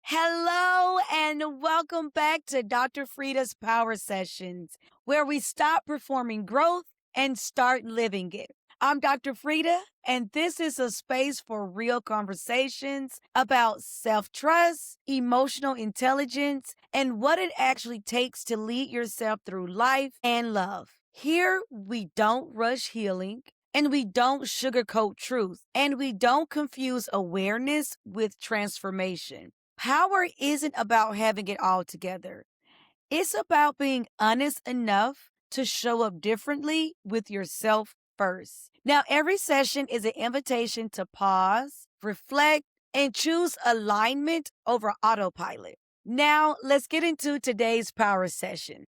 Hello and welcome back to Dr. Freda's Power Sessions, where we stop performing growth and start living it. I'm Dr. Freda, and this is a space for real conversations about self trust, emotional intelligence, and what it actually takes to lead yourself through life and love. Here, we don't rush healing. And we don't sugarcoat truth, and we don't confuse awareness with transformation. Power isn't about having it all together. It's about being honest enough to show up differently with yourself first. Now, every session is an invitation to pause, reflect, and choose alignment over autopilot. Now, let's get into today's power session.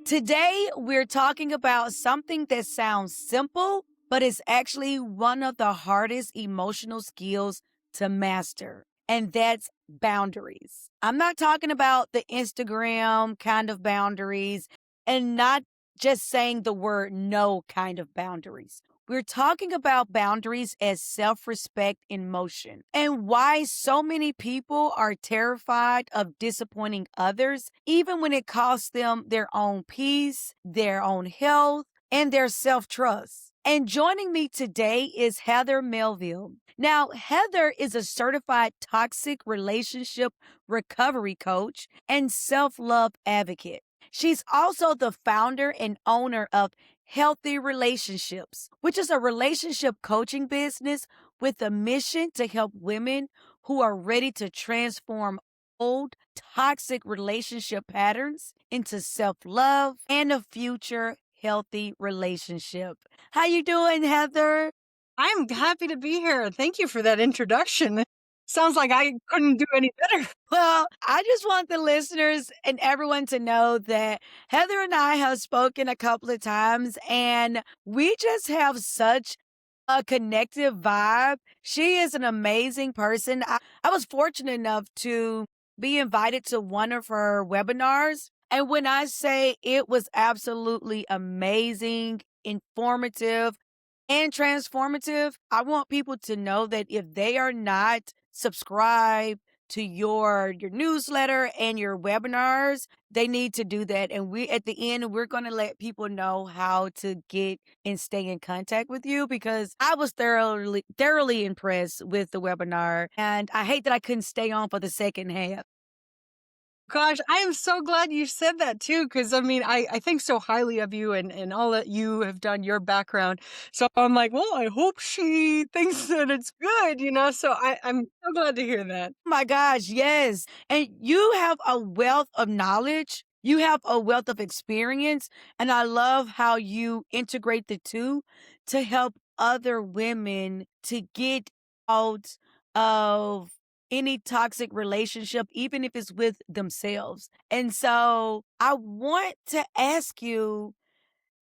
Today, we're talking about something that sounds simple, but is actually one of the hardest emotional skills to master, and that's boundaries. I'm not talking about the Instagram kind of boundaries and not just saying the word no kind of boundaries. We're talking about boundaries as self respect in motion and why so many people are terrified of disappointing others, even when it costs them their own peace, their own health, and their self trust. And joining me today is Heather Melville. Now, Heather is a certified toxic relationship recovery coach and self love advocate. She's also the founder and owner of Healthy Relationships, which is a relationship coaching business with a mission to help women who are ready to transform old toxic relationship patterns into self-love and a future healthy relationship. How you doing, Heather? I'm happy to be here. Thank you for that introduction. Sounds like I couldn't do any better. Well, I just want the listeners and everyone to know that Heather and I have spoken a couple of times and we just have such a connective vibe. She is an amazing person. I was fortunate enough to be invited to one of her webinars. And when I say it was absolutely amazing, informative, and transformative, I want people to know that if they are not subscribed to your newsletter and your webinars, they need to do that. And we at the end, we're going to let people know how to get and stay in contact with you because I was thoroughly impressed with the webinar. And I hate that I couldn't stay on for the second half. Gosh, I am so glad you said that too, because I think so highly of you and all that you have done, your background. So I'm like, well, I hope she thinks that it's good. So I'm so glad to hear that. Oh my gosh, yes. And you have a wealth of knowledge. You have a wealth of experience. And I love how you integrate the two to help other women to get out of any toxic relationship, even if it's with themselves. And so I want to ask you,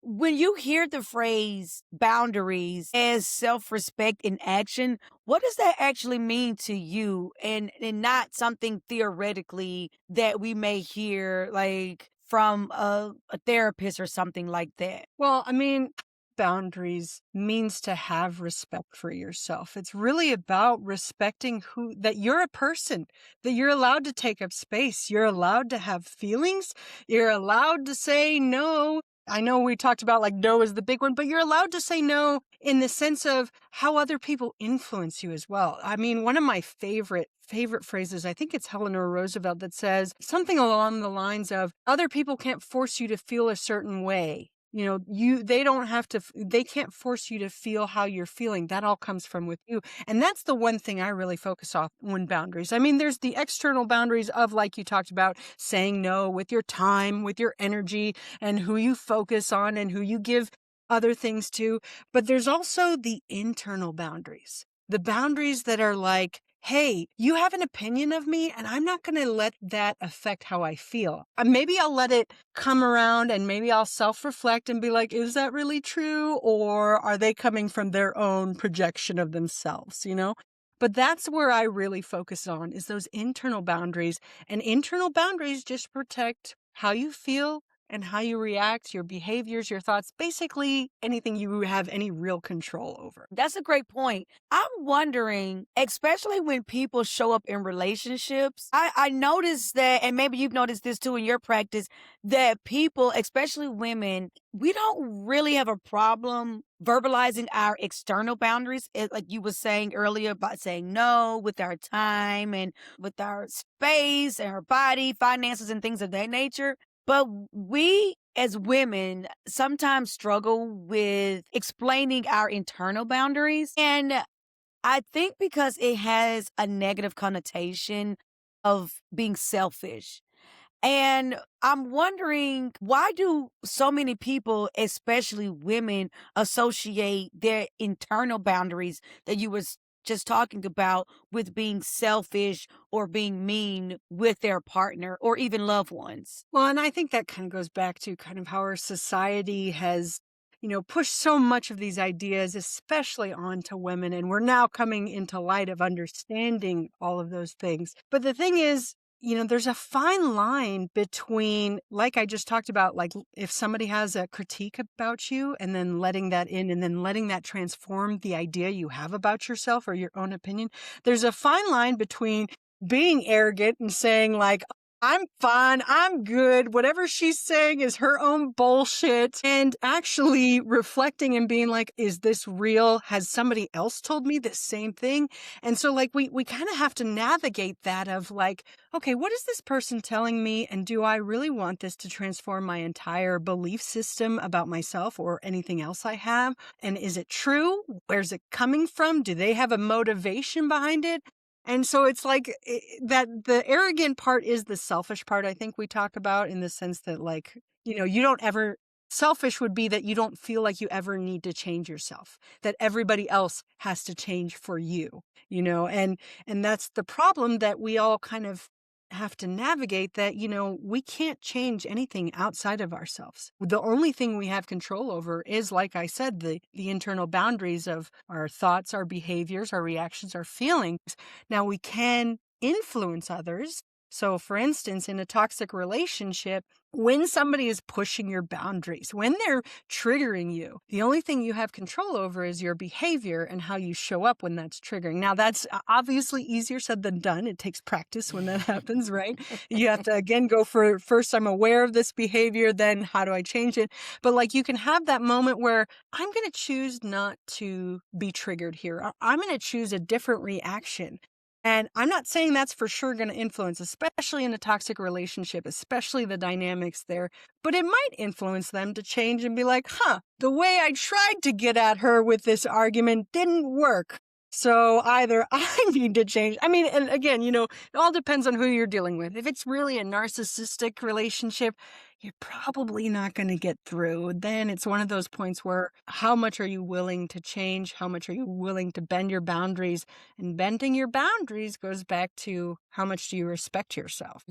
when you hear the phrase boundaries as self respect in action, what does that actually mean to you? And not something theoretically that we may hear like from a therapist or something like that. Well, boundaries means to have respect for yourself. It's really about respecting that you're a person, that you're allowed to take up space. You're allowed to have feelings. You're allowed to say no. I know we talked about like no is the big one, but you're allowed to say no in the sense of how other people influence you as well. One of my favorite phrases, I think it's Eleanor Roosevelt, that says something along the lines of other people can't force you to feel a certain way. They can't force you to feel how you're feeling. That all comes from with you. And that's the one thing I really focus on when boundaries. There's the external boundaries of, like you talked about, saying no with your time, with your energy, and who you focus on and who you give other things to. But there's also the internal boundaries, the boundaries that are like, hey, you have an opinion of me and I'm not going to let that affect how I feel. Maybe I'll let it come around and maybe I'll self-reflect and be like, is that really true? Or are they coming from their own projection of themselves, But that's where I really focus on is those internal boundaries, and internal boundaries just protect how you feel and how you react, your behaviors, your thoughts, basically anything you have any real control over. That's a great point. I'm wondering, especially when people show up in relationships, I noticed that, and maybe you've noticed this too in your practice, that people, especially women, we don't really have a problem verbalizing our external boundaries. Like you were saying earlier about saying no with our time and with our space and our body, finances, and things of that nature. But we as women sometimes struggle with explaining our internal boundaries. And I think because it has a negative connotation of being selfish. And I'm wondering, why do so many people, especially women, associate their internal boundaries that you was just talking about with being selfish or being mean with their partner or even loved ones? Well, and I think that kind of goes back to kind of how our society has, pushed so much of these ideas, especially onto women. And we're now coming into light of understanding all of those things. But the thing is, there's a fine line between, like I just talked about, like if somebody has a critique about you and then letting that in and then letting that transform the idea you have about yourself or your own opinion. There's a fine line between being arrogant and saying like, I'm fine. I'm good. Whatever she's saying is her own bullshit. And actually reflecting and being like, is this real? Has somebody else told me the same thing? And so like we kind of have to navigate that of like, okay, what is this person telling me? And do I really want this to transform my entire belief system about myself or anything else I have? And is it true? Where's it coming from? Do they have a motivation behind it? And so it's like that the arrogant part is the selfish part, I think we talk about in the sense that, like, you don't ever, selfish would be that you don't feel like you ever need to change yourself, that everybody else has to change for you, and that's the problem that we all kind of have to navigate that, we can't change anything outside of ourselves. The only thing we have control over is, like I said, the internal boundaries of our thoughts, our behaviors, our reactions, our feelings. Now we can influence others. So for instance, in a toxic relationship, when somebody is pushing your boundaries, when they're triggering you, the only thing you have control over is your behavior and how you show up when that's triggering. Now, that's obviously easier said than done. It takes practice when that happens, right? You have to, again, go for first, I'm aware of this behavior, then how do I change it? But like you can have that moment where I'm going to choose not to be triggered here. I'm going to choose a different reaction. And I'm not saying that's for sure going to influence, especially in a toxic relationship, especially the dynamics there, but it might influence them to change and be like, the way I tried to get at her with this argument didn't work. So either I need to change. I mean, and again, it all depends on who you're dealing with. If it's really a narcissistic relationship, you're probably not going to get through. Then it's one of those points where how much are you willing to change? How much are you willing to bend your boundaries? And bending your boundaries goes back to how much do you respect yourself?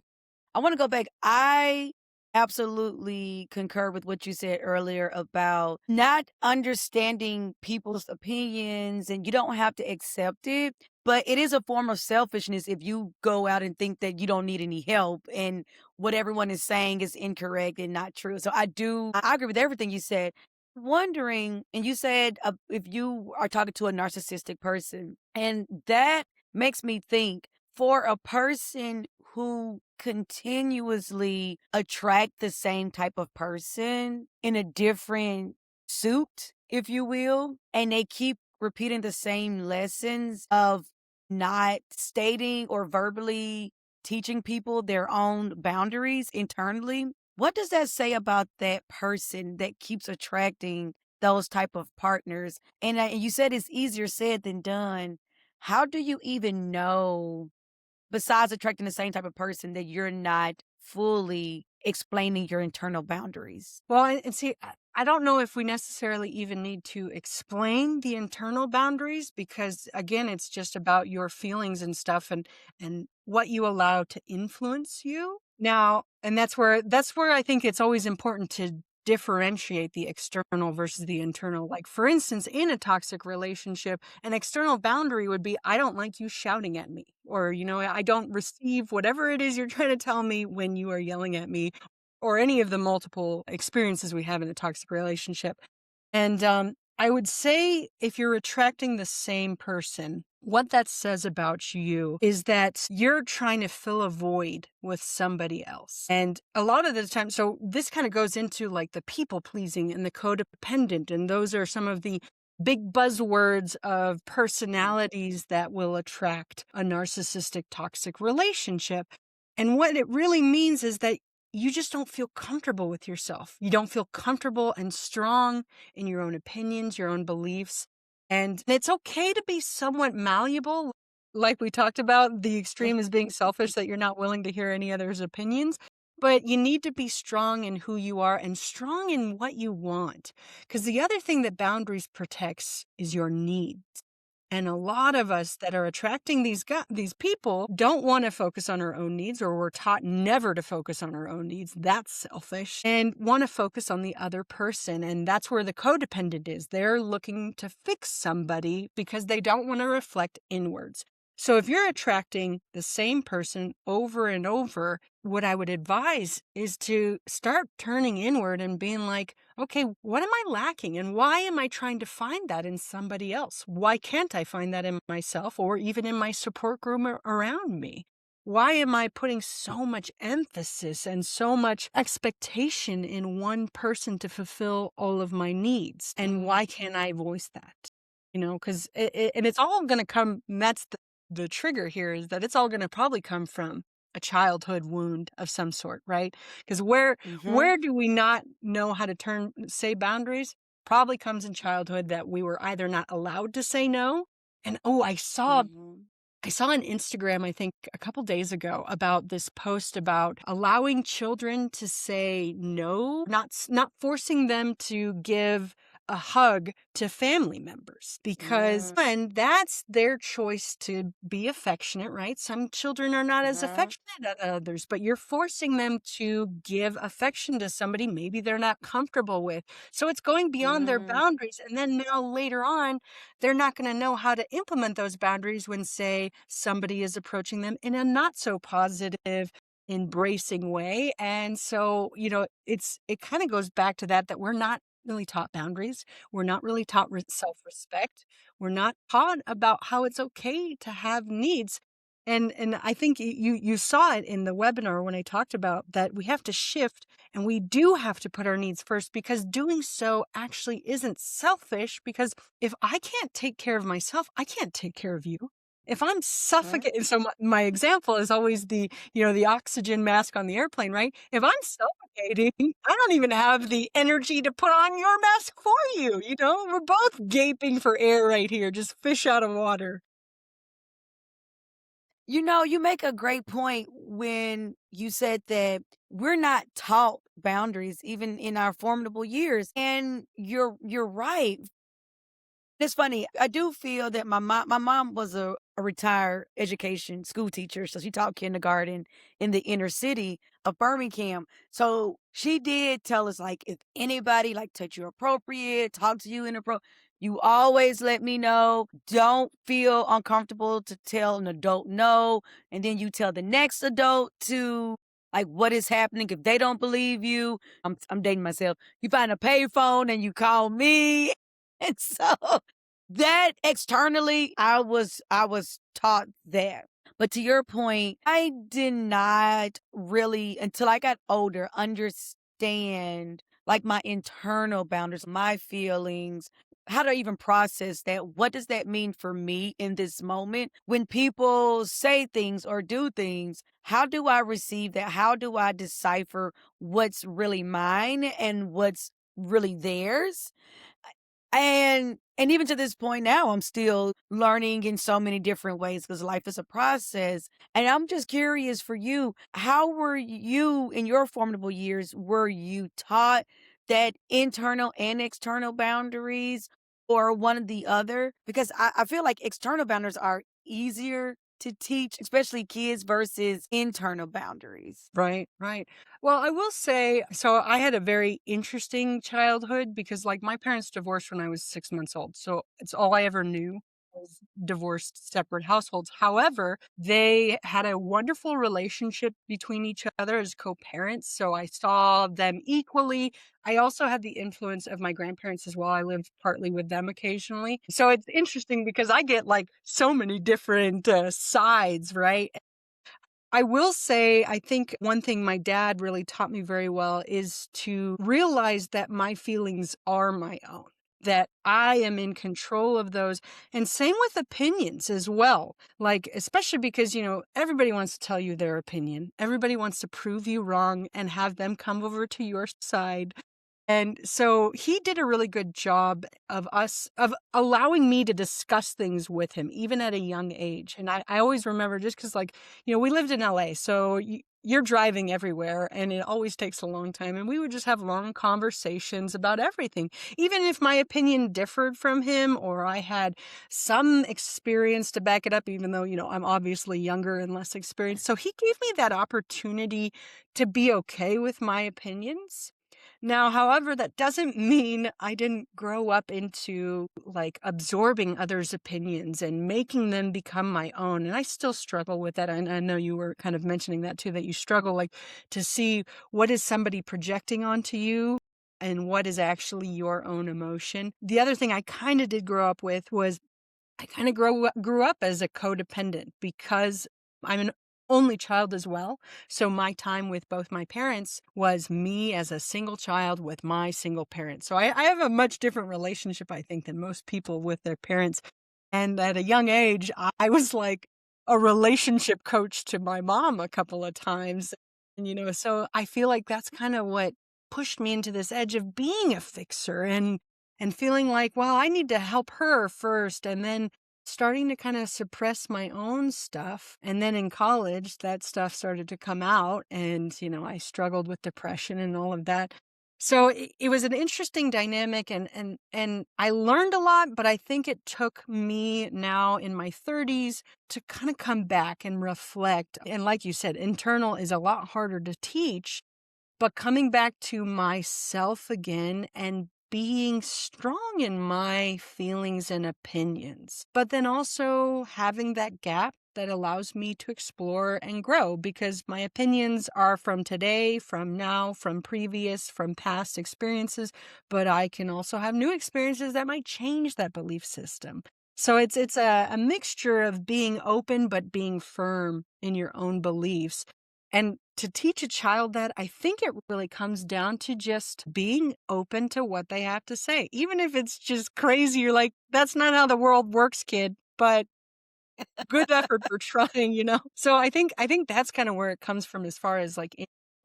I want to go back. I absolutely concur with what you said earlier about not understanding people's opinions, and you don't have to accept it. But it is a form of selfishness if you go out and think that you don't need any help and what everyone is saying is incorrect and not true. So I agree with everything you said. Wondering, and you said if you are talking to a narcissistic person, and that makes me think, for a person who continuously attract the same type of person in a different suit, if you will, and they keep repeating the same lessons of not stating or verbally teaching people their own boundaries internally, what does that say about that person that keeps attracting those type of partners? And you said it's easier said than done. How do you even know, besides attracting the same type of person, that you're not fully explaining your internal boundaries? Well, and see, I don't know if we necessarily even need to explain the internal boundaries because again, it's just about your feelings and stuff and what you allow to influence you. Now, and that's where I think it's always important to differentiate the external versus the internal. Like for instance, in a toxic relationship, an external boundary would be I don't like you shouting at me or I don't receive whatever it is you're trying to tell me when you are yelling at me. or any of the multiple experiences we have in a toxic relationship. And I would say if you're attracting the same person, what that says about you is that you're trying to fill a void with somebody else. And a lot of the time, so this kind of goes into like the people pleasing and the codependent. And those are some of the big buzzwords of personalities that will attract a narcissistic toxic relationship. And what it really means is that you just don't feel comfortable with yourself. You don't feel comfortable and strong in your own opinions, your own beliefs. And it's okay to be somewhat malleable. Like we talked about, the extreme is being selfish, that you're not willing to hear any other's opinions. But you need to be strong in who you are and strong in what you want. Because the other thing that boundaries protects is your needs. And a lot of us that are attracting these people don't want to focus on our own needs, or we're taught never to focus on our own needs. That's selfish. And want to focus on the other person. And that's where the codependent is. They're looking to fix somebody because they don't want to reflect inwards. So if you're attracting the same person over and over, what I would advise is to start turning inward and being like, okay, what am I lacking? And why am I trying to find that in somebody else? Why can't I find that in myself or even in my support group around me? Why am I putting so much emphasis and so much expectation in one person to fulfill all of my needs? And why can't I voice that? Because and it's all going to come, and that's the trigger here, is that it's all going to probably come from a childhood wound of some sort, right? Because Hmm. where do we not know how to say boundaries? Probably comes in childhood, that we were either not allowed to say no. And oh, Hmm. I saw on Instagram, I think a couple days ago, about this post about allowing children to say no, not forcing them to give a hug to family members, because Hmm. and that's their choice to be affectionate, right? Some children are not as Hmm. affectionate as others, but you're forcing them to give affection to somebody maybe they're not comfortable with. So it's going beyond their Hmm. boundaries. And then now later on, they're not going to know how to implement those boundaries when, say, somebody is approaching them in a not so positive, embracing way. And so, it kind of goes back to that we're not really taught boundaries. We're not really taught self-respect. We're not taught about how it's okay to have needs. And I think you saw it in the webinar when I talked about that we have to shift, and we do have to put our needs first, because doing so actually isn't selfish, because if I can't take care of myself, I can't take care of you. If I'm suffocating, so my example is always the oxygen mask on the airplane, right? If I'm suffocating, I don't even have the energy to put on your mask for you. We're both gaping for air right here, just fish out of water. You make a great point when you said that we're not taught boundaries even in our formidable years. And you're right. It's funny. I do feel that my mom was a retired education school teacher, so she taught kindergarten in the inner city of Birmingham. So she did tell us, like, if anybody like touch you appropriate, talk to you inappropriate, you always let me know. Don't feel uncomfortable to tell an adult no, and then you tell the next adult to, like, what is happening if they don't believe you. I'm dating myself. You find a payphone and you call me. And so that externally, I was taught that. But to your point, I did not really, until I got older, understand like my internal boundaries, my feelings, how to even process that. What does that mean for me in this moment? When people say things or do things, how do I receive that? How do I decipher what's really mine and what's really theirs? And even to this point now, I'm still learning in so many different ways because life is a process. And I'm just curious for you, how were you in your formidable years? Were you taught that internal and external boundaries, or one or the other? Because I feel like external boundaries are easier to teach, especially kids, versus internal boundaries. Right, right. Well, I will say, so I had a very interesting childhood because, like, my parents divorced when I was 6 months old. So it's all I ever knew. as divorced, separate households. However, they had a wonderful relationship between each other as co-parents, so I saw them equally. I also had the influence of my grandparents as well. I lived partly with them occasionally. So it's interesting because I get like so many different sides, right? I will say, I think one thing my dad really taught me very well is to realize that my feelings are my own, that I am in control of those. And same with opinions as well. Like, especially because, everybody wants to tell you their opinion. Everybody wants to prove you wrong and have them come over to your side. And so he did a really good job of allowing me to discuss things with him, even at a young age. And I always remember just because, like, we lived in LA, so you're driving everywhere and it always takes a long time. And we would just have long conversations about everything. Even if my opinion differed from him or I had some experience to back it up, even though, I'm obviously younger and less experienced. So he gave me that opportunity to be okay with my opinions. Now, however, that doesn't mean I didn't grow up into like absorbing others' opinions and making them become my own. And I still struggle with that. And I know you were kind of mentioning that too, that you struggle like to see what is somebody projecting onto you and what is actually your own emotion. The other thing I kind of did grow up with was I kind of grew up as a codependent because I'm an only child as well. So my time with both my parents was me as a single child with my single parent. So I have a much different relationship, I think, than most people with their parents. And at a young age, I was like a relationship coach to my mom a couple of times. And, so I feel like that's kind of what pushed me into this edge of being a fixer and feeling like, well, I need to help her first. And then starting to kind of suppress my own stuff. And then in college, that stuff started to come out. And, I struggled with depression and all of that. So it was an interesting dynamic and I learned a lot, but I think it took me now in my 30s to kind of come back and reflect. And like you said, internal is a lot harder to teach, but coming back to myself again and being strong in my feelings and opinions, but then also having that gap that allows me to explore and grow because my opinions are from today, from now, from previous, from past experiences, but I can also have new experiences that might change that belief system. So it's a mixture of being open but being firm in your own beliefs. And to teach a child that, I think it really comes down to just being open to what they have to say. Even if it's just crazy, you're like, that's not how the world works, kid. But good effort for trying. So I think that's kind of where it comes from as far as like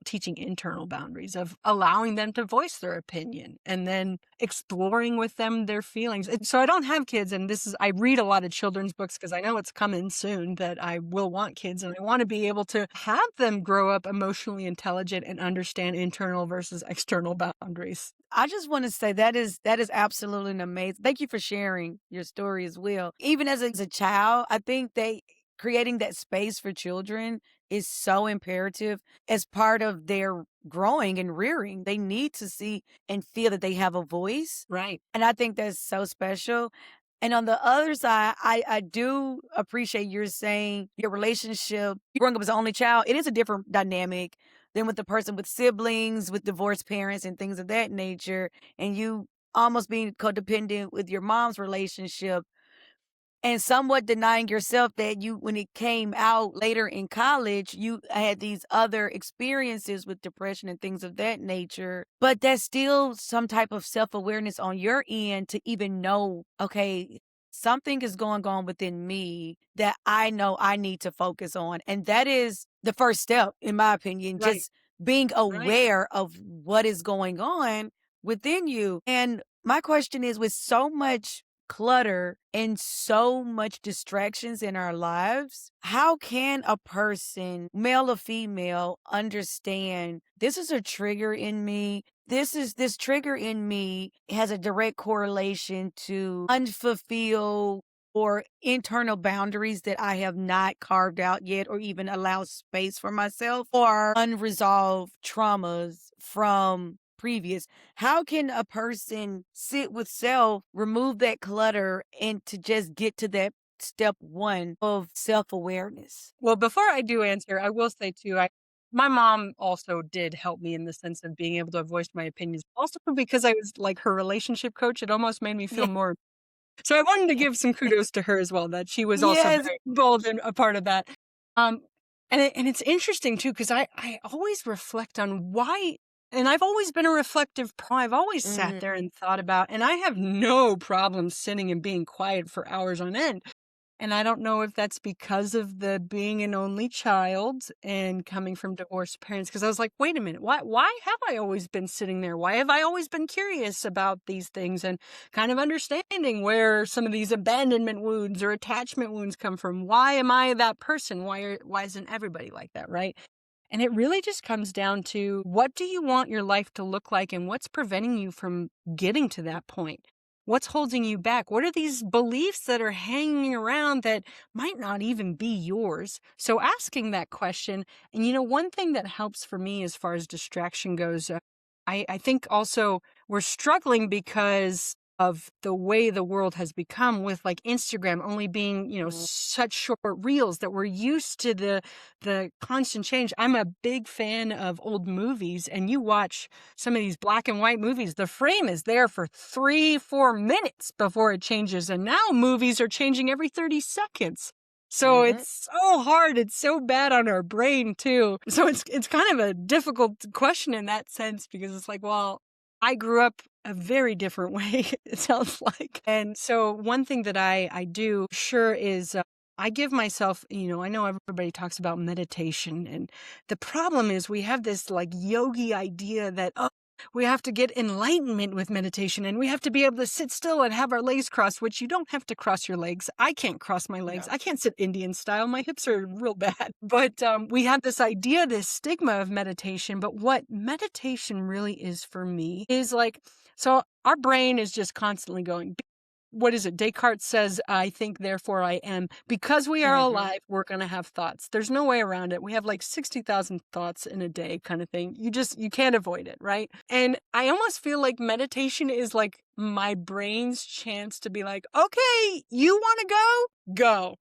teaching internal boundaries of allowing them to voice their opinion and then exploring with them their feelings. So I don't have kids, and I read a lot of children's books because I know it's coming soon that I will want kids, and I want to be able to have them grow up emotionally intelligent and understand internal versus external boundaries. I just want to say that is absolutely amazing. Thank you for sharing your story as well. Even as a child, I think they creating that space for children is so imperative as part of their growing and rearing. They need to see and feel that they have a voice. Right. And I think that's so special. And on the other side, I do appreciate you're saying your relationship, growing up as an only child, it is a different dynamic than with the person with siblings, with divorced parents and things of that nature. And you almost being codependent with your mom's relationship and somewhat denying yourself that you when it came out later in college, you had these other experiences with depression and things of that nature. But that's still some type of self-awareness on your end to even know, okay, something is going on within me that I know I need to focus on. And that is the first step, in my opinion, Right. just being Right. aware of what is going on within you. And my question is, with so much clutter and so much distractions in our lives, how can a person, male or female, understand this is a trigger in me? This trigger in me has a direct correlation to unfulfilled or internal boundaries that I have not carved out yet or even allowed space for myself, or unresolved traumas from previous. How can a person sit with self, remove that clutter, and to just get to that step one of self awareness? Well, before I do answer, I will say too, my mom also did help me in the sense of being able to voice my opinions. Also because I was like her relationship coach, it almost made me feel Yeah. more. So I wanted to give some kudos to her as well, that she was also Yes. very involved in a part of that. Um, and it's interesting too, because I always reflect on why, and I've always been a reflective I've always sat Mhm. there and thought about, and I have no problem sitting and being quiet for hours on end. And I don't know if that's because of the being an only child and coming from divorced parents. Because I was like, wait a minute, why have I always been sitting there? Why have I always been curious about these things and kind of understanding where some of these abandonment wounds or attachment wounds come from? Why am I that person? Why isn't everybody like that, right? And it really just comes down to, what do you want your life to look like and what's preventing you from getting to that point? What's holding you back? What are these beliefs that are hanging around that might not even be yours? So asking that question, and one thing that helps for me as far as distraction goes, I think also we're struggling because of the way the world has become, with like Instagram only being, Mhm. such short reels, that we're used to the constant change. I'm a big fan of old movies, and you watch some of these black and white movies, the frame is there for 3, 4 minutes before it changes. And now movies are changing every 30 seconds. So Mhm. it's so hard. It's so bad on our brain too. So it's kind of a difficult question in that sense, because it's like, well, I grew up a very different way, it sounds like. And so one thing that I do sure is, I give myself, I know everybody talks about meditation, and the problem is we have this like yogi idea that, oh, we have to get enlightenment with meditation, and we have to be able to sit still and have our legs crossed, which you don't have to cross your legs. I can't cross my legs. No. I can't sit Indian style. My hips are real bad. But we have this idea, this stigma of meditation. But what meditation really is for me is like, so our brain is just constantly going, what is it? Descartes says, I think, therefore I am. Because we are Mhm. alive, we're going to have thoughts. There's no way around it. We have like 60,000 thoughts in a day, kind of thing. You can't avoid it, right? And I almost feel like meditation is like my brain's chance to be like, okay, you want to go? Go.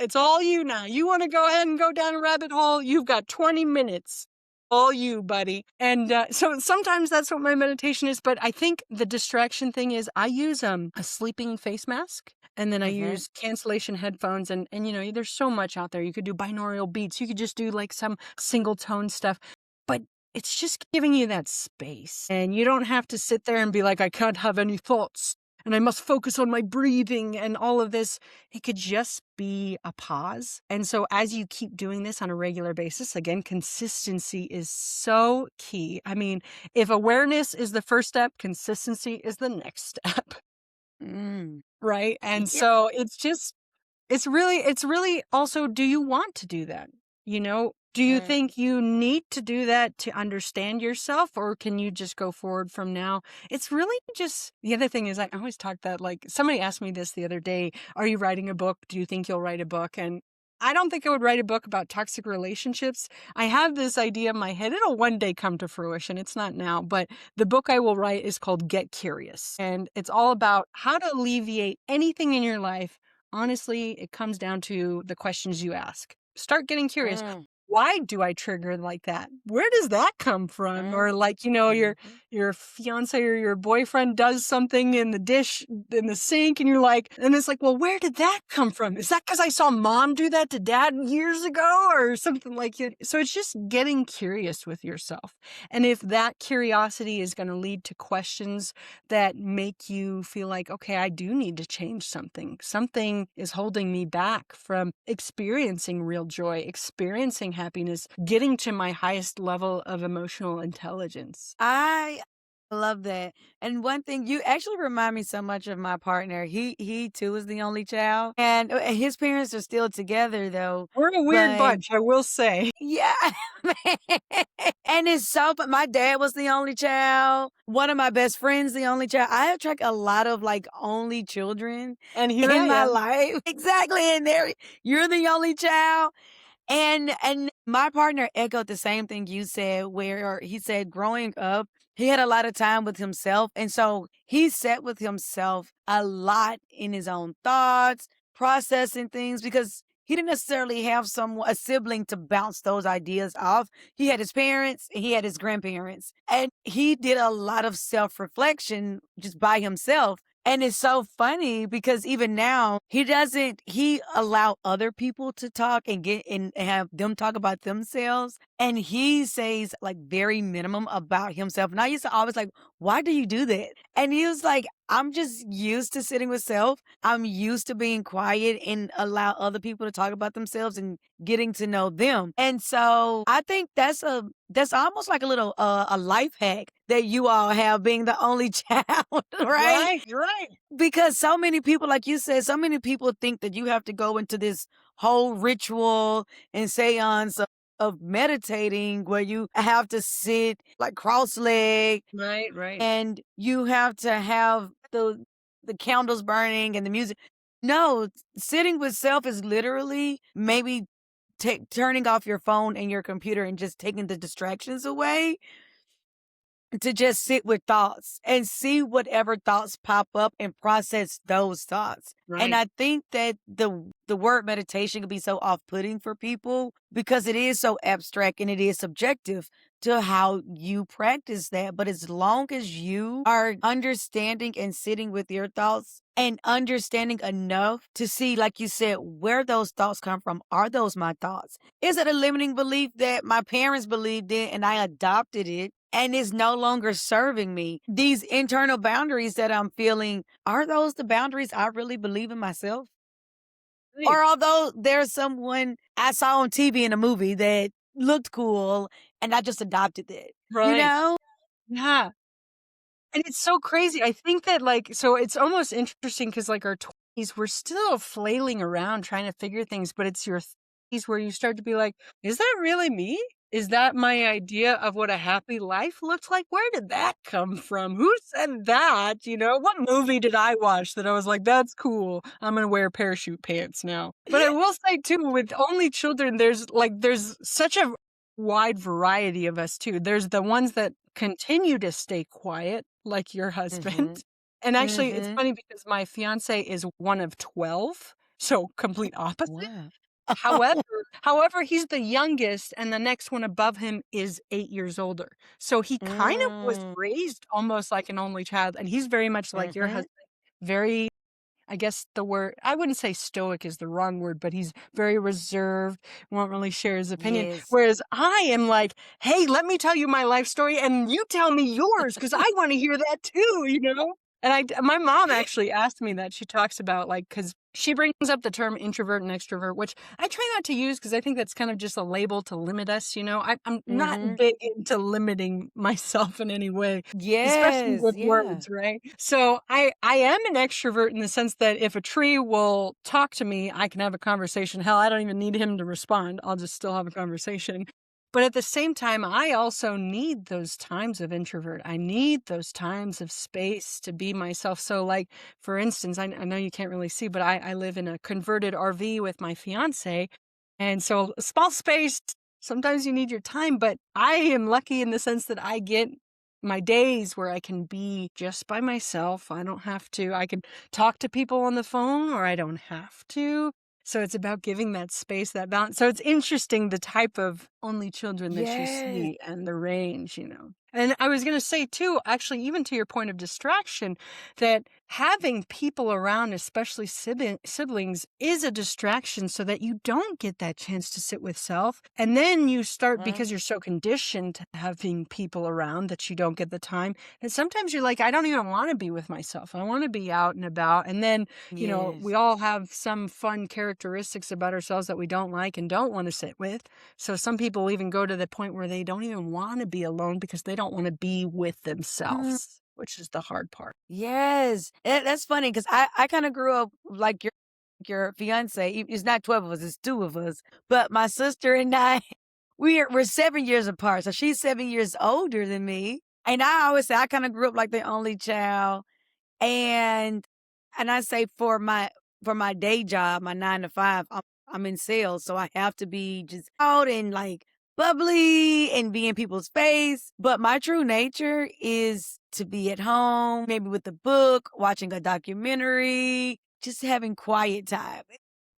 It's all you now. You want to go ahead and go down a rabbit hole? You've got 20 minutes. All you, buddy. And so sometimes that's what my meditation is. But I think the distraction thing is, I use a sleeping face mask, and then I Mhm. use cancellation headphones. And there's so much out there. You could do binaural beats. You could just do like some single tone stuff. But it's just giving you that space. And you don't have to sit there and be like, I can't have any thoughts, and I must focus on my breathing and all of this. It could just be a pause. And so as you keep doing this on a regular basis, again, consistency is so key. I mean, if awareness is the first step, consistency is the next step, Mm. right? And Yeah. so it's really also, do you want to do that? Do you Mm. think you need to do that to understand yourself, or can you just go forward from now? It's really just, the other thing is, I always talk that, like, somebody asked me this the other day, are you writing a book? Do you think you'll write a book? And I don't think I would write a book about toxic relationships. I have this idea in my head. It'll one day come to fruition. It's not now, but the book I will write is called Get Curious. And it's all about how to alleviate anything in your life. Honestly, it comes down to the questions you ask. Start getting curious. Mm. Why do I trigger like that? Where does that come from? Mm. Or like, Mhm. your fiance or your boyfriend does something in the dish in the sink, and you're like, and it's like, well, where did that come from? Is that because I saw mom do that to dad years ago or something like it? So it's just getting curious with yourself. And if that curiosity is going to lead to questions that make you feel like, okay, I do need to change something. Something is holding me back from experiencing real joy, experiencing happiness, getting to my highest level of emotional intelligence. I love that. And one thing, you actually remind me so much of my partner. He too is the only child, and his parents are still together though. We're a weird But bunch, I will say. yeah, and it's so. But my dad was the only child. One of my best friends, the only child. I attract a lot of like only children And here I in my am. life. Exactly, and there you're the only child. And My partner echoed the same thing you said, where he said growing up, he had a lot of time with himself. And so he sat with himself a lot in his own thoughts, processing things because he didn't necessarily have a sibling to bounce those ideas off. He had his parents and he had his grandparents. And he did a lot of self reflection just by himself. And it's so funny because even now he allow other people to talk and get and have them talk about themselves. And he says like very minimum about himself. And I used to always like, why do you do that? And he was like, I'm just used to sitting with self. I'm used to being quiet and allow other people to talk about themselves and getting to know them. And so I think that's almost like a little a life hack that you all have being the only child, right? Right, right. Because so many people, like you said, so many people think that you have to go into this whole ritual and seance of meditating where you have to sit like cross-legged Right, right. and you have to have the candles burning and the music. No, sitting with self is literally maybe turning off your phone and your computer and just taking the distractions away to just sit with thoughts and see whatever thoughts pop up and process those thoughts. And Right. I think that the word meditation can be so off-putting for people because it is so abstract and it is subjective to how you practice that. But as long as you are understanding and sitting with your thoughts and understanding enough to see, like you said, where those thoughts come from. Are those my thoughts? Is it a limiting belief that my parents believed in and I adopted it? And is no longer serving me. These internal boundaries that I'm feeling, are those the boundaries I really believe in myself? Right. Or although there's someone I saw on TV in a movie that looked cool and I just adopted that, you Right. know? Yeah. And it's so crazy. I think that, like, so it's almost interesting because, like, our 20s, we're still flailing around trying to figure things, but it's your 30s where you start to be like, is that really me? Is that my idea of what a happy life looks like? Where did that come from? Who said that? You know, what movie did I watch that I was like, that's cool. I'm going to wear parachute pants now. But I will say, too, with only children, there's such a wide variety of us, too. There's the ones that continue to stay quiet, like your husband. Mhm. And actually, it's Mhm. funny because my fiance is one of 12, so complete opposite. Wow. However however, he's the youngest, and the next one above him is 8 years older. So he kind of was Mm. raised almost like an only child, and he's very much like your Mhm. husband, very, I guess the word, I wouldn't say stoic is the wrong word, but he's very reserved, won't really share his opinion. Yes. Whereas I am like, hey, let me tell you my life story and you tell me yours because I want to hear that too, you know? And my mom actually asked me that. She talks about, like, because she brings up the term introvert and extrovert, which I try not to use because I think that's kind of just a label to limit us. You know, I'm not Mhm. big into limiting myself in any way, especially Yes. with Yeah. words, right? So I am an extrovert in the sense that if a tree will talk to me, I can have a conversation. Hell, I don't even need him to respond. I'll just still have a conversation. But at the same time, I also need those times of introvert. I need those times of space to be myself. So, like, for instance, I know you can't really see, but I live in a converted RV with my fiance. And so, small space, sometimes you need your time, but I am lucky in the sense that I get my days where I can be just by myself. I don't have to, I can talk to people on the phone or I don't have to. So it's about giving that space, that balance. So it's interesting the type of only children that you Yes. see and the range, you know. And I was going to say too, actually, even to your point of distraction, that having people around, especially siblings, is a distraction so that you don't get that chance to sit with self. And then you start, Mm. because you're so conditioned to having people around, that you don't get the time. And sometimes you're like, I don't even want to be with myself. I want to be out and about. And then, you know, we Yes. all have some fun characteristics about ourselves that we don't like and don't want to sit with. So some people even go to the point where they don't even want to be alone because they don't want to be with Mm. themselves, which is the hard part. Yes. That's funny because I kind of grew up like your fiance. It's not 12 of us, it's two of us. But my sister and I, we're 7 years apart. So she's 7 years older than me. And I always say I kind of grew up like the only child. And I say for my day job, my 9 to 5, I'm in sales, so I have to be just out and like bubbly and be in people's face. But my true nature is to be at home, maybe with a book, watching a documentary, just having quiet time.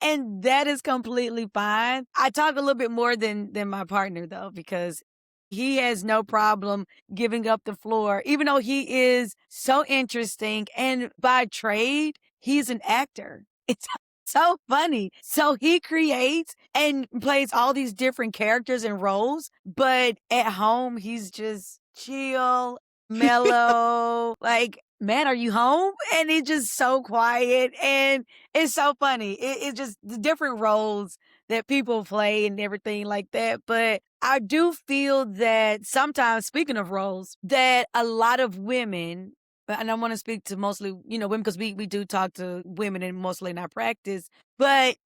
And that is completely fine. I talk a little bit more than my partner though, because he has no problem giving up the floor, even though he is so interesting. And by trade, he's an actor. It's so funny. So he creates and plays all these different characters and roles, but at home, he's just chill, mellow. Like, man, are you home? And it's just so quiet. And it's so funny. It's just the different roles that people play and everything like that. But I do feel that sometimes, speaking of roles, that a lot of women, and I want to speak to mostly, women, because we do talk to women and mostly in our practice, but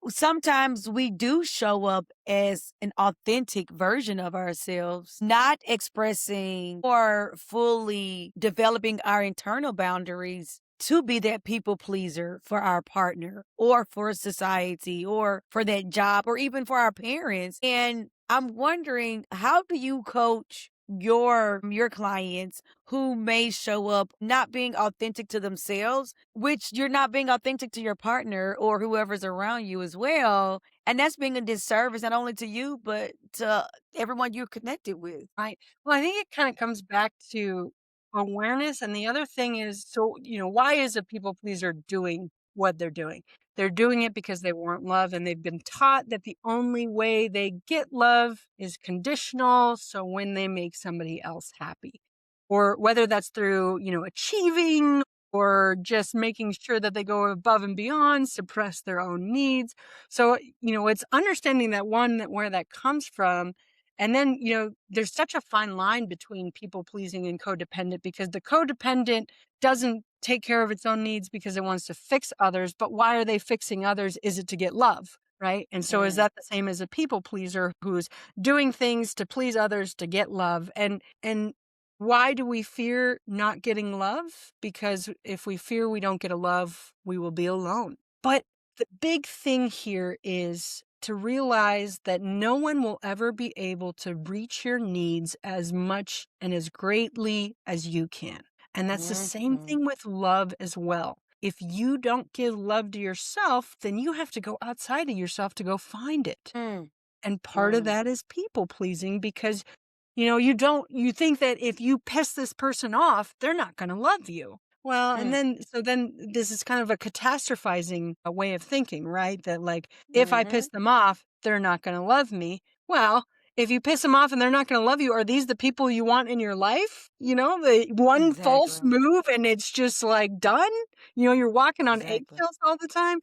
sometimes we do show up as an authentic version of ourselves, not expressing or fully developing our internal boundaries to be that people pleaser for our partner or for society or for that job or even for our parents. And I'm wondering, how do you coach your clients who may show up not being authentic to themselves, which you're not being authentic to your partner or whoever's around you as well, and that's being a disservice not only to you but to everyone you're connected with. Right. Well, I think it kind of comes back to awareness. And the other thing is, so, why is a people pleaser doing what they're doing? They're doing it because they want love and they've been taught that the only way they get love is conditional. So when they make somebody else happy, or whether that's through, achieving or just making sure that they go above and beyond, suppress their own needs. So, it's understanding that one, that where that comes from. And then, there's such a fine line between people pleasing and codependent, because the codependent doesn't take care of its own needs because it wants to fix others. But why are they fixing others? Is it to get love? Right. And so is Mm, that the same as a people pleaser who's doing things to please others to get love? And why do we fear not getting love? Because if we fear we don't get a love, we will be alone. But the big thing here is to realize that no one will ever be able to reach your needs as much and as greatly as you can. And that's the same mhm, thing with love as well. If you don't give love to yourself, then you have to go outside of yourself to go find it. mm, And part of mm, that is people pleasing, because you think that if you piss this person off, they're not going to love you. Well, and mm, then this is kind of a catastrophizing way of thinking, right? That like, if I piss mhm. them off, they're not going to love me. Well, if you piss them off and they're not going to love you, are these the people you want in your life? The one false Exactly. move and it's just like done. You're walking on Exactly. eggshells all the time.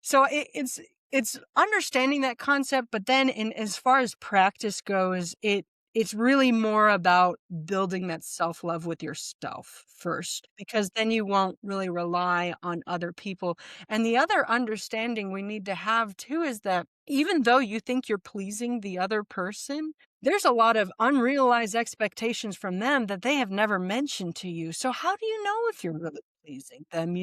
So it's understanding that concept, but then in as far as practice goes, it's really more about building that self-love with yourself first, because then you won't really rely on other people. And the other understanding we need to have too is that even though you think you're pleasing the other person, there's a lot of unrealized expectations from them that they have never mentioned to you. So how do you know if you're really pleasing them?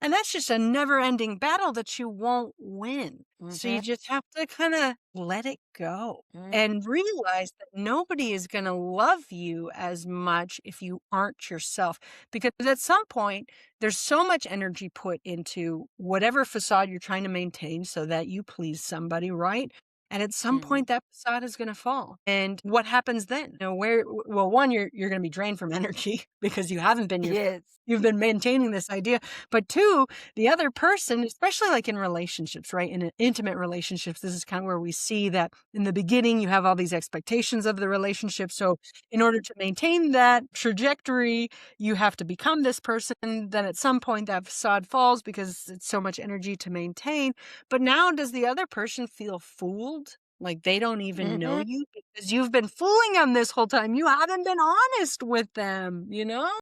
And that's just a never-ending battle that you won't win. So you Mhm, just have to kind of let it go mm, and realize that nobody is going to love you as much if you aren't yourself. Because at some point, there's so much energy put into whatever facade you're trying to maintain so that you please somebody, right? And at some mhm. point, that facade is going to fall. And what happens then? Well, one, you're going to be drained from energy because you haven't been yourself. Yes. You've been maintaining this idea. But two, the other person, especially like in relationships, right? In intimate relationships, this is kind of where we see that in the beginning, you have all these expectations of the relationship. So in order to maintain that trajectory, you have to become this person. Then at some point that facade falls because it's so much energy to maintain. But now does the other person feel fooled? Like they don't even know Mhm, you because you've been fooling them this whole time. You haven't been honest with them?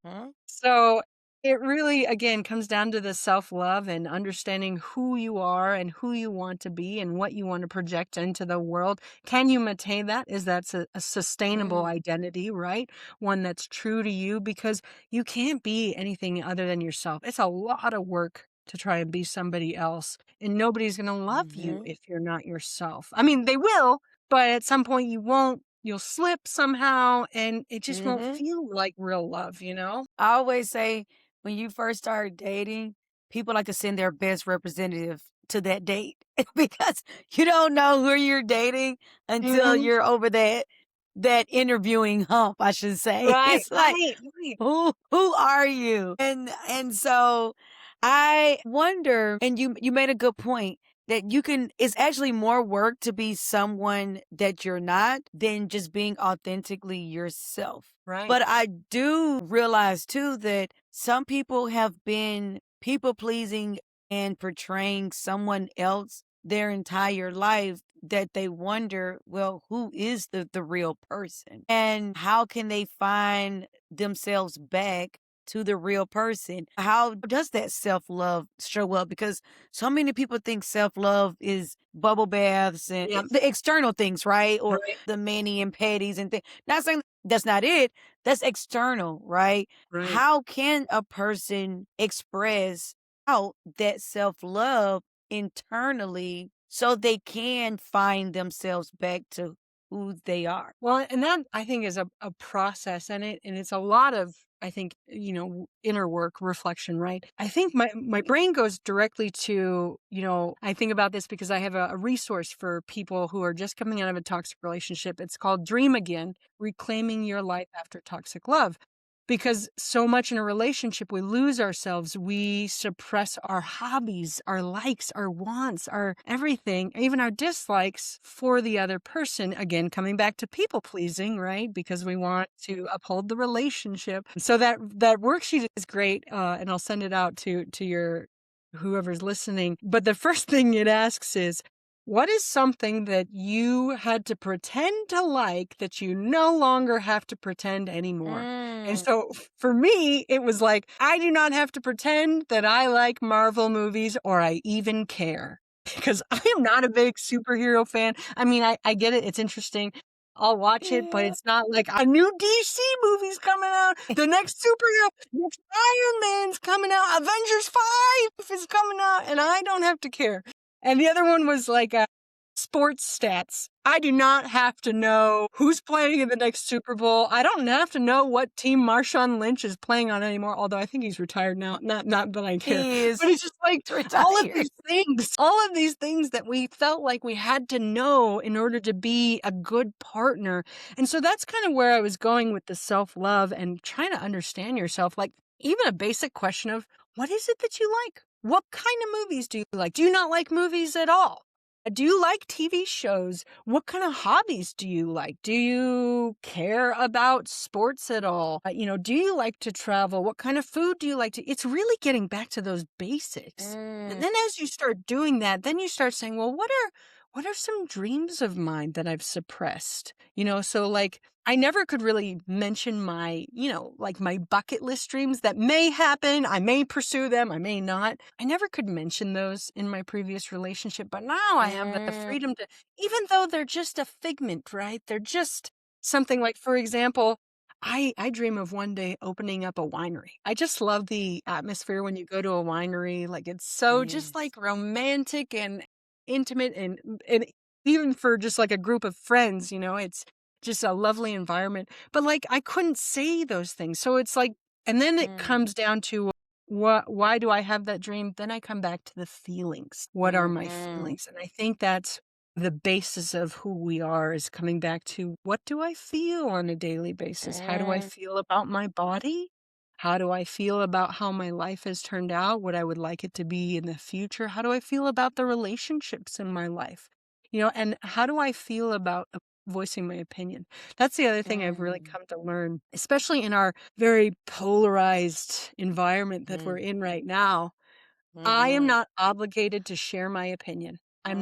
mhm, So it really, again, comes down to the self-love and understanding who you are and who you want to be and what you want to project into the world. Can you maintain that? Is that a sustainable mm. identity, right? One that's true to you, because you can't be anything other than yourself. It's a lot of work to try and be somebody else. And nobody's going to love you Mhm. if you're not yourself. I mean, they will, but at some point you won't. You'll slip somehow and it just won't Mhm. feel like real love, you know? I always say when you first start dating, people like to send their best representative to that date because you don't know who you're dating until Mhm. you're over that interviewing hump, I should say. Right, It's like, right, right. who are you? And so I wonder, and you made a good point that you can it's actually more work to be someone that you're not than just being authentically yourself. Right. But I do realize too that some people have been people pleasing and portraying someone else their entire life that they wonder, well, who is the real person? And how can they find themselves back to the real person? How does that self-love show up? Because so many people think self-love is bubble baths and Yep. the external things, right? Or Right, the mani and petties and things. Not saying that's not it. That's external, right? right. How can a person express out that self-love internally so they can find themselves back to who they are? Well, and that I think is a process and it's a lot of I think, inner work, reflection, right? I think my brain goes directly to, I think about this because I have a resource for people who are just coming out of a toxic relationship. It's called Dream Again: Reclaiming Your Life After Toxic Love. Because so much in a relationship, we lose ourselves. We suppress our hobbies, our likes, our wants, our everything, even our dislikes for the other person. Again, coming back to people pleasing, right? Because we want to uphold the relationship. So that worksheet is great, and I'll send it out to your whoever's listening. But the first thing it asks is, what is something that you had to pretend to like that you no longer have to pretend anymore? And Mm. so for me, it was like, I do not have to pretend that I like Marvel movies or I even care because I am not a big superhero fan. I mean, I get it. It's interesting. I'll watch it, but Yeah. it's not like a new DC movie's coming out. The next superhero, next Iron Man's coming out. Avengers 5 is coming out, and I don't have to care. And the other one was like sports stats. I do not have to know who's playing in the next Super Bowl. I don't have to know what team Marshawn Lynch is playing on anymore, although I think he's retired now. Not that I care. He is But it's just like retired. all of these things that we felt like we had to know in order to be a good partner. And so that's kind of where I was going with the self-love and trying to understand yourself. Like even a basic question of what is it that you like? What kind of movies do you like? Do you not like movies at all? Do you like TV shows? What kind of hobbies do you like? Do you care about sports at all? Do you like to travel? What kind of food do you like to? It's really getting back to those basics. And Mm. then as you start doing that, then you start saying, well, what are some dreams of mine that I've suppressed? So like I never could really mention my, like my bucket list dreams that may happen. I may pursue them. I may not. I never could mention those in my previous relationship, but now I have the Mm. freedom to, even though they're just a figment, right? They're just something like, for example, I dream of one day opening up a winery. I just love the atmosphere when you go to a winery. Like it's so just Yes. like romantic and intimate and even for just like a group of friends, it's just a lovely environment. But like I couldn't say those things. So it's like and then it Mm. comes down to why do I have that dream? Then I come back to the feelings. What are my Mhm. feelings? And I think that's the basis of who we are is coming back to what do I feel on a daily basis? How do I Mm. feel about my body? How do I feel about how my life has turned out? What I would like it to be in the future? How do I feel about the relationships in my life? And how do I feel about voicing my opinion? That's the other thing I've really Mm. come to learn, especially in our very polarized environment that we're Mm. in right now. I am Mhm. not obligated to share my opinion. Mhm.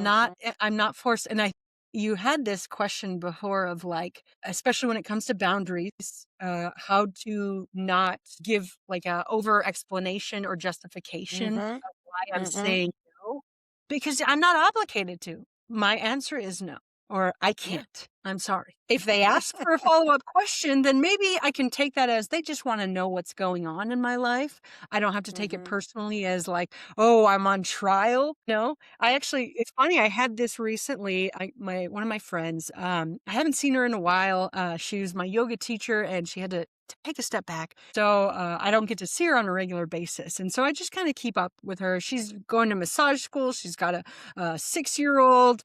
I'm not forced and I you had this question before of like, especially when it comes to boundaries, how to not give like a over explanation or justification Mhm. of why I'm Mhm. saying no, because I'm not obligated to. My answer is no, or I Yeah. can't. I'm sorry. If they ask for a follow-up question, then maybe I can take that as they just wanna know what's going on in my life. I don't have to take it Mhm. personally as like, "Oh, I'm on trial." No, I actually it's funny, I had this recently. My one of my friends, I haven't seen her in a while. She was my yoga teacher, and she had to take a step back. So, I don't get to see her on a regular basis, and so I just kinda keep up with her. She's going to massage school. She's got a 6-year-old,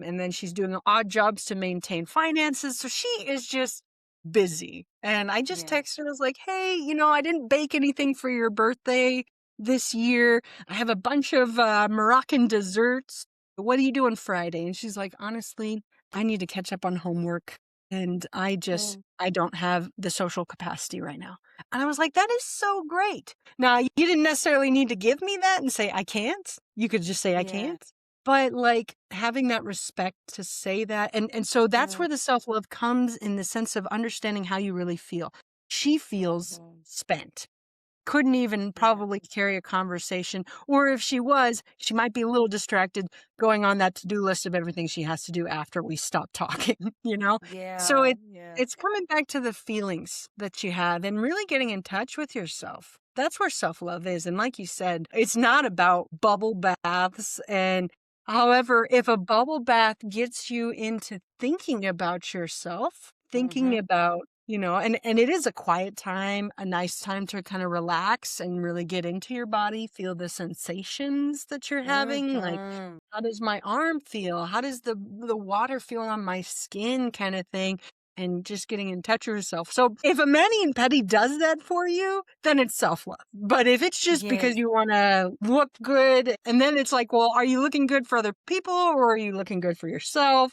and then she's doing odd jobs to maintain finances. So she is just busy. And I just Yeah. texted her, I was like, hey, I didn't bake anything for your birthday this year. I have a bunch of Moroccan desserts. What are you doing Friday? And she's like, honestly, I need to catch up on homework. And Mm. I don't have the social capacity right now. And I was like, that is so great. Now, you didn't necessarily need to give me that and say, I can't. You could just say, I Yeah. can't. But, like, having that respect to say that and so that's Mhm. where the self-love comes in the sense of understanding how you really feel. She feels Mhm. spent. Couldn't even Yeah. probably carry a conversation, or if she was, she might be a little distracted going on that to-do list of everything she has to do after we stop talking, you know? So Yeah. Yeah. it's coming back to the feelings that you have and really getting in touch with yourself. That's where self-love is, and like you said, it's not about bubble baths and however, if a bubble bath gets you into thinking about yourself, thinking Mhm. about and it is a quiet time, a nice time to kind of relax and really get into your body, feel the sensations that you're having. Like, Mhm. how does my arm feel? How does the water feel on my skin kind of thing? And just getting in touch with yourself. So if a mani-pedi does that for you, then it's self-love. But if it's just because Yes. you want to look good, and then it's like, well, are you looking good for other people or are you looking good for yourself?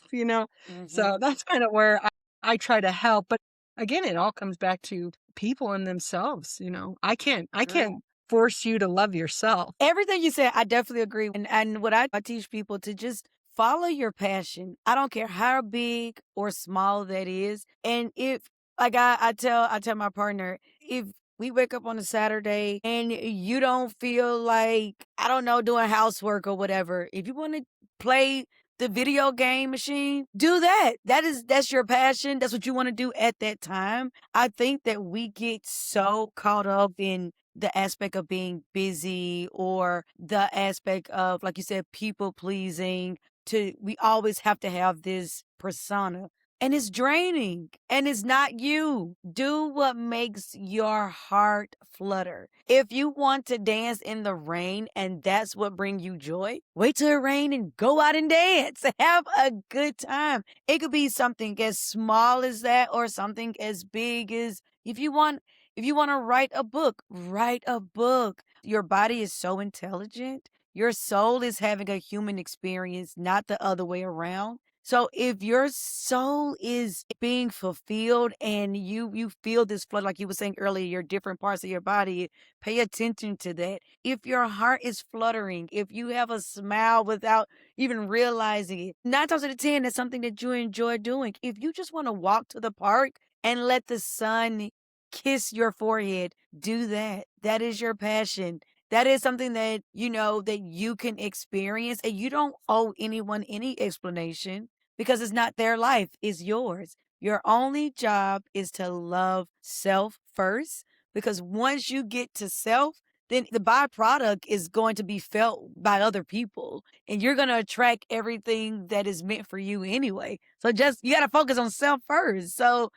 So Mhm. that's kind of where I try to help. But again, it all comes back to people and themselves. I can't True. force you to love yourself. Everything you said, I definitely agree. And what I teach people to just follow your passion. I don't care how big or small that is. And if like I tell my partner, if we wake up on a Saturday and you don't feel like, I don't know, doing housework or whatever, if you want to play the video game machine, do that. That's your passion. That's what you want to do at that time. I think that we get so caught up in the aspect of being busy or the aspect of, like you said, people pleasing, to we always have to have this persona, and it's draining and it's not you. Do what makes your heart flutter. If you want to dance in the rain and that's what brings you joy, wait till it rain and go out and dance. Have a good time. It could be something as small as that or something as big as, if you want to write a book, write a book. Your body is so intelligent. Your soul is having a human experience, not the other way around. So if your soul is being fulfilled and you feel this flood, like you were saying earlier, your different parts of your body, pay attention to that. If your heart is fluttering, if you have a smile without even realizing it, 9 times out of 10, that's something that you enjoy doing. If you just want to walk to the park and let the sun kiss your forehead, do that. That is your passion. That is something that that you can experience, and you don't owe anyone any explanation because it's not their life, it's yours. Your only job is to love self first, because once you get to self, then the byproduct is going to be felt by other people, and you're going to attract everything that is meant for you anyway. So just you got to focus on self first. So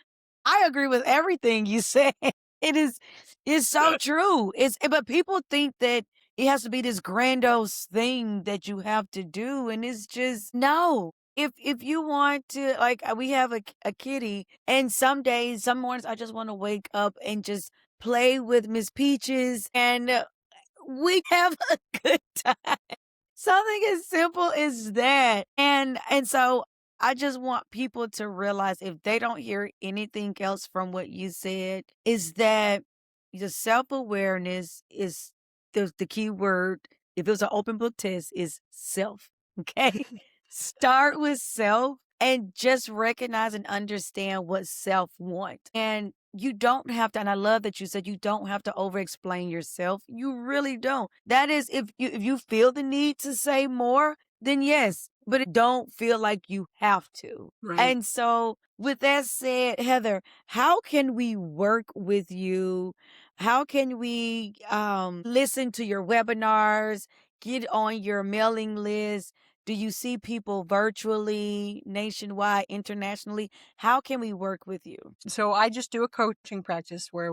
I agree with everything you said. It's so true. But people think that it has to be this grandiose thing that you have to do, and it's just no. If you want to, like, we have a kitty, and some days, some mornings, I just want to wake up and just play with Miss Peaches, and we have a good time. Something as simple as that. And so I just want people to realize, if they don't hear anything else from what you said, is that the self-awareness is the key word. If it was an open book test, is self. Okay. Start with self and just recognize and understand what self wants. And you don't have to, and I love that you said you don't have to over explain yourself. You really don't. That is, if you feel the need to say more, then yes, but it don't feel like you have to. Right. And so, with that said, Heather, how can we work with you? How can we listen to your webinars, get on your mailing list? Do you see people virtually, nationwide, internationally? How can we work with you? So I just do a coaching practice where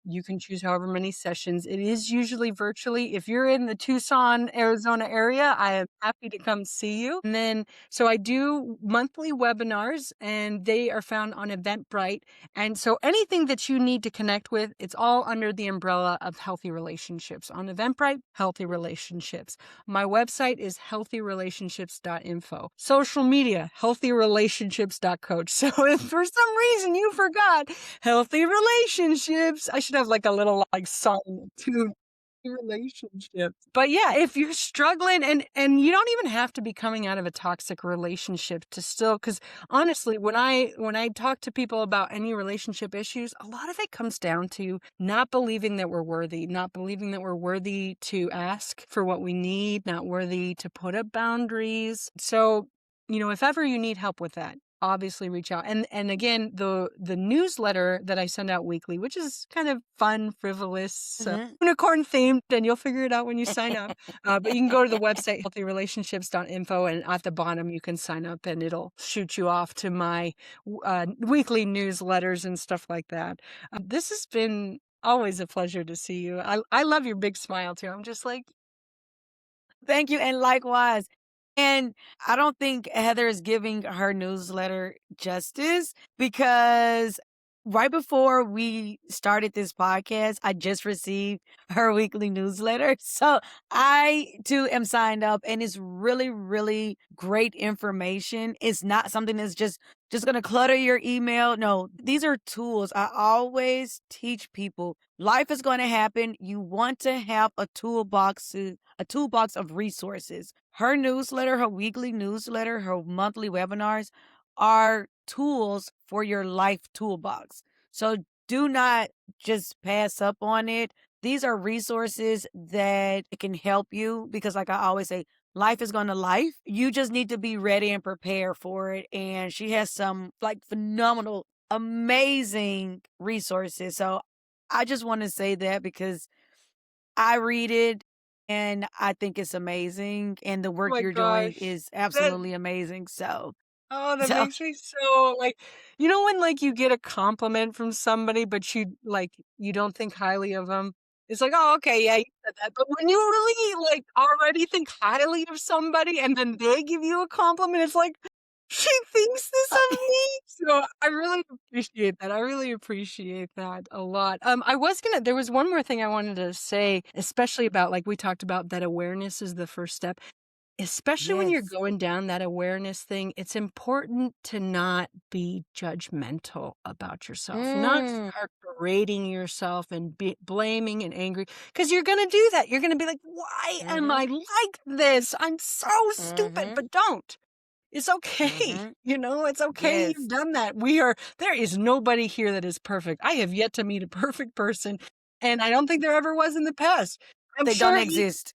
you can choose however many sessions. It is usually virtually. If you're in the Tucson, Arizona area, I am happy to come see you. And then, so I do monthly webinars and they are found on Eventbrite. And so anything that you need to connect with, it's all under the umbrella of Healthy Relationships. On Eventbrite, Healthy Relationships. My website is healthyrelationships.info. Social media, healthyrelationships.coach. So if for some reason you forgot Healthy Relationships, I should have like a little like song tune. Relationships. But yeah, if you're struggling and you don't even have to be coming out of a toxic relationship to still, because honestly, when I talk to people about any relationship issues, a lot of it comes down to not believing that we're worthy, not believing that we're worthy to ask for what we need, not worthy to put up boundaries. So, if ever you need help with that, obviously reach out. And again, the newsletter that I send out weekly, which is kind of fun, frivolous, Mhm. unicorn themed, and you'll figure it out when you sign up. But you can go to the website healthyrelationships.info, and at the bottom you can sign up and it'll shoot you off to my weekly newsletters and stuff like that. This has been always a pleasure to see you. I love your big smile too. I'm just like, Thank you, and likewise. And I don't think Heather is giving her newsletter justice because right before we started this podcast, I just received her weekly newsletter. So I too am signed up, and it's really, really great information. It's not something that's just going to clutter your email. No, these are tools. I always teach people life is going to happen. You want to have a toolbox of resources. Her newsletter, her weekly newsletter, her monthly webinars are tools for your life toolbox. So do not just pass up on it. These are resources that can help you because, like I always say, life is going to life. You just need to be ready and prepare for it. And she has some like phenomenal, amazing resources. So I just want to say that because I read it and I think it's amazing. And the oh work my you're doing gosh. is That absolutely amazing. So, Oh, that so makes me so like, when like you get a compliment from somebody, but you don't think highly of them. It's like, oh, okay, yeah, you said that. But when you really like already think highly of somebody and then they give you a compliment, it's like, she thinks this uh, of me. So I really appreciate that. I really appreciate that a lot. There was one more thing I wanted to say, especially about like we talked about that awareness is the first step. Especially when you're yes. going down that awareness thing, it's important to not be judgmental about yourself, not Mm, start berating yourself and blaming and angry, because you're going to do that. You're going to be like, why am mm-hmm, I like this? I'm so stupid, mm-hmm, but don't. It's okay. mm-hmm. It's okay. You've Yes. done that. There is nobody here that is perfect. I have yet to meet a perfect person, and I don't think there ever was in the past. I'm They don't sure exist.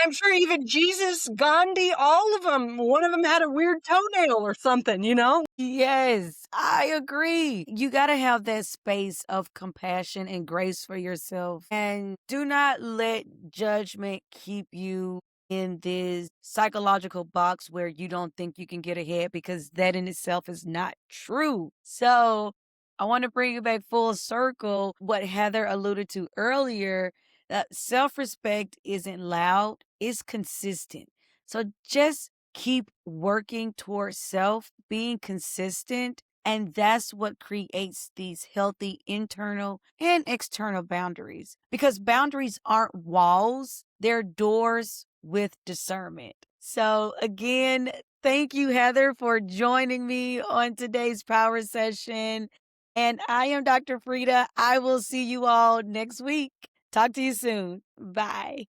I'm sure even Jesus, Gandhi, all of them, one of them had a weird toenail or something, you know? Yes, I agree. You got to have that space of compassion and grace for yourself. And do not let judgment keep you in this psychological box where you don't think you can get ahead because that in itself is not true. So I want to bring it back full circle. What Heather alluded to earlier, that self respect isn't loud, it's consistent. So just keep working towards self, being consistent. And that's what creates these healthy internal and external boundaries. Because boundaries aren't walls, they're doors with discernment. So, again, thank you, Heather, for joining me on today's power session. And I am Dr. Freda. I will see you all next week. Talk to you soon. Bye.